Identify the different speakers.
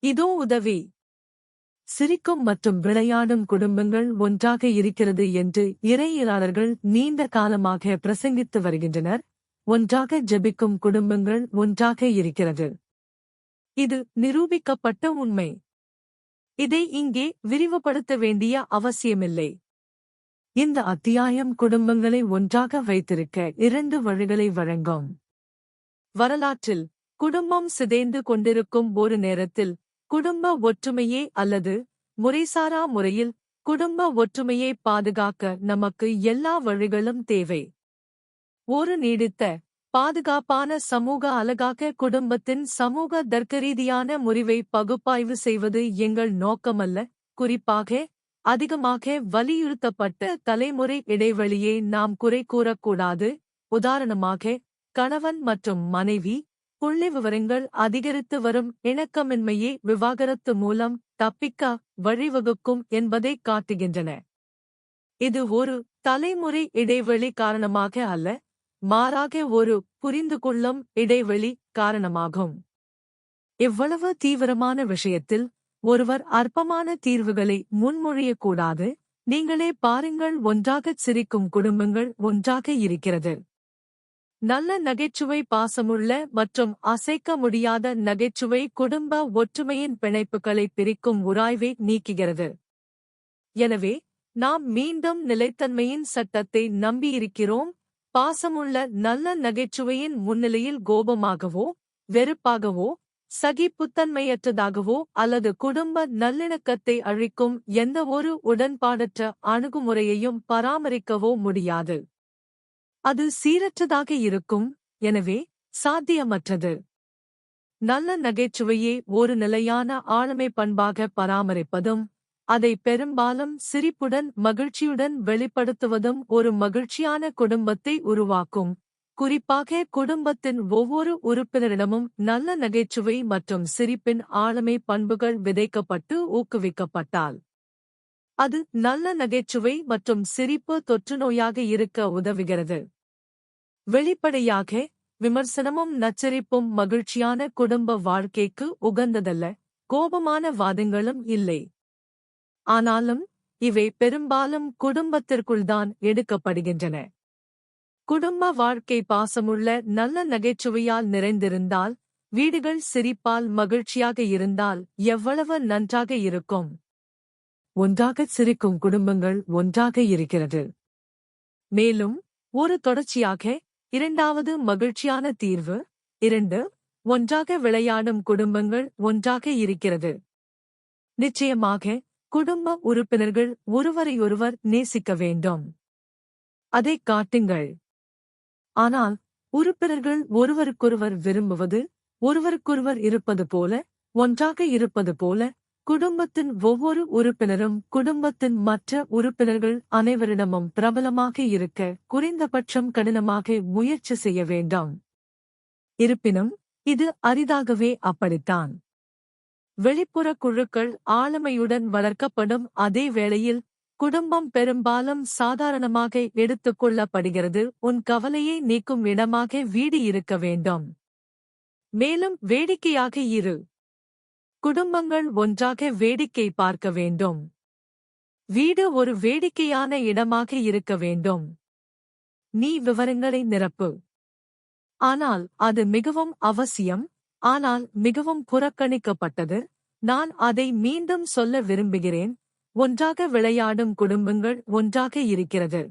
Speaker 1: இதோ உதவி. சிரிக்கும் மற்றும் விளையாடும் குடும்பங்கள் ஒன்றாக இருக்கிறது என்று இறையியலாளர்கள் நீண்ட காலமாக பிரசங்கித்து வருகின்றனர். ஒன்றாக ஜெபிக்கும் குடும்பங்கள் ஒன்றாக இருக்கிறது. இது நிரூபிக்கப்பட்ட உண்மை. இதை இங்கே விரிவுபடுத்த வேண்டிய அவசியமில்லை. இந்த அத்தியாயம் குடும்பங்களை ஒன்றாக வைத்திருக்க 2 வழிகளை வழங்கும். வரலாற்றில் குடும்பம் சிதைந்து கொண்டிருக்கும் ஒரு நேரத்தில் குடும்ப ஒற்றுமையே அல்லது முறைசாரா முறையில் குடும்ப ஒற்றுமையை பாதுகாக்க நமக்கு எல்லா வழிகளும் தேவை. ஒரு நீடித்த பாதுகாப்பான சமூக அலகாக குடும்பத்தின் சமூக தர்க்கரீதியான முறிவை பகுப்பாய்வு செய்வது எங்கள் நோக்கமல்ல. குறிப்பாக அதிகமாக வலியுறுத்தப்பட்ட தலைமுறை இடைவெளியை நாம் குறை கூறக்கூடாது. உதாரணமாக, கணவன் மற்றும் மனைவி புள்ளிவிவரங்கள் அதிகரித்து வரும் இணக்கமின்மையே விவாகரத்து மூலம் தப்பிக்க வழிவகுக்கும் என்பதை காட்டுகின்றன. இது ஒரு தலைமுறை இடைவெளி காரணமாக அல்ல, மாறாக ஒரு புரிந்துகொள்ளும் இடைவெளி காரணமாகும். இவ்வளவு தீவிரமான விஷயத்தில் ஒருவர் அற்பமான தீர்வுகளை முன்மொழியக்கூடாது. நீங்களே பாருங்கள், ஒன்றாகச் சிரிக்கும் குடும்பங்கள் ஒன்றாக இருக்கிறது. நல்ல நகைச்சுவை, பாசமுள்ள மற்றும் அசைக்க முடியாத நகைச்சுவை குடும்ப ஒற்றுமையின் பிணைப்புகளை பிரிக்கும் உராய்வை நீக்குகிறது. எனவே நாம் மீண்டும் நிலைத்தன்மையின் சட்டத்தை நம்பியிருக்கிறோம். பாசமுள்ள நல்ல நகைச்சுவையின் முன்னிலையில் கோபமாகவோ வெறுப்பாகவோ சகிப்புத்தன்மையற்றதாகவோ அல்லது குடும்ப நல்லிணக்கத்தை அழிக்கும் எந்தவொரு உடன்பாடற்ற அணுகுமுறையையும் பராமரிக்கவோ முடியாது. அது சீரற்றதாக இருக்கும், எனவே சாத்தியமற்றது. நல்ல நகைச்சுவையே ஒரு நிலையான ஆளுமை பண்பாக பராமரிப்பதும் அதை பெரும்பாலும் சிரிப்புடன் மகிழ்ச்சியுடன் வெளிப்படுத்துவதும் ஒரு மகிழ்ச்சியான குடும்பத்தை உருவாக்கும். குறிப்பாக குடும்பத்தின் ஒவ்வொரு உறுப்பினரிடமும் நல்ல நகைச்சுவை மற்றும் சிரிப்பின் ஆளுமை பண்புகள் விதைக்கப்பட்டு ஊக்குவிக்கப்பட்டால் அது நல்ல நகைச்சுவை மற்றும் சிரிப்பு தொற்றுநோயாக இருக்க உதவுகிறது. வெளிப்படையாக, விமர்சனமும் நச்சரிப்பும் மகிழ்ச்சியான குடும்ப வாழ்க்கைக்கு உகந்ததல்ல. கோபமான வாதங்களும் இல்லை. ஆனாலும் இவை பெரும்பாலும் குடும்பத்திற்குள்தான் எடுக்கப்படுகின்றன. குடும்ப வாழ்க்கை பாசமுள்ள நல்ல நகைச்சுவையால் நிறைந்திருந்தால், வீடுகள் சிரிப்பால் மகிழ்ச்சியாக இருந்தால் எவ்வளவு நன்றாக இருக்கும். ஒன்றாகச் சிரிக்கும் குடும்பங்கள் ஒன்றாக இருக்கிறது. மேலும் ஒரு தொடர்ச்சியாக, இரண்டாவது மகிழ்ச்சியான தீர்வு 2. ஒன்றாக விளையாடும் குடும்பங்கள் ஒன்றாக இருக்கிறது. நிச்சயமாக குடும்ப உறுப்பினர்கள் ஒருவரையொருவர் நேசிக்க வேண்டும். அதைக் காட்டுங்கள். ஆனால் உறுப்பினர்கள் ஒருவருக்கொருவர் விரும்புவது, ஒருவருக்கொருவர் இருப்பது போல, ஒன்றாக இருப்பது போல, குடும்பத்தின் ஒவ்வொரு உறுப்பினரும் குடும்பத்தின் மற்ற உறுப்பினர்கள் அனைவரிடமும் பிரபலமாக இருக்க குறைந்தபட்சம் கடினமாக முயற்சி செய்ய வேண்டாம். இருப்பினும் இது அரிதாகவே அப்படித்தான். வெளிப்புற குழுக்கள் ஆளுமையுடன் வளர்க்கப்படும் அதே வேளையில் குடும்பம் பெரும்பாலும் சாதாரணமாக எடுத்துக் கொள்ளப்படுகிறது. உன் கவலையை நீக்கும் இடமாக வீடு இருக்க வேண்டும். மேலும் வேடிக்கையாக இரு. குடும்பங்கள் ஒன்றாக வேடிக்கை பார்க்க வேண்டும். வீடு ஒரு வேடிக்கையான இடமாக இருக்க வேண்டும். நீ விவரங்களை நிரப்பு. ஆனால் அது மிகவும் அவசியம், ஆனால் மிகவும் புறக்கணிக்கப்பட்டது. நான் அதை மீண்டும் சொல்ல விரும்புகிறேன். ஒன்றாக விளையாடும் குடும்பங்கள் ஒன்றாக இருக்கிறது.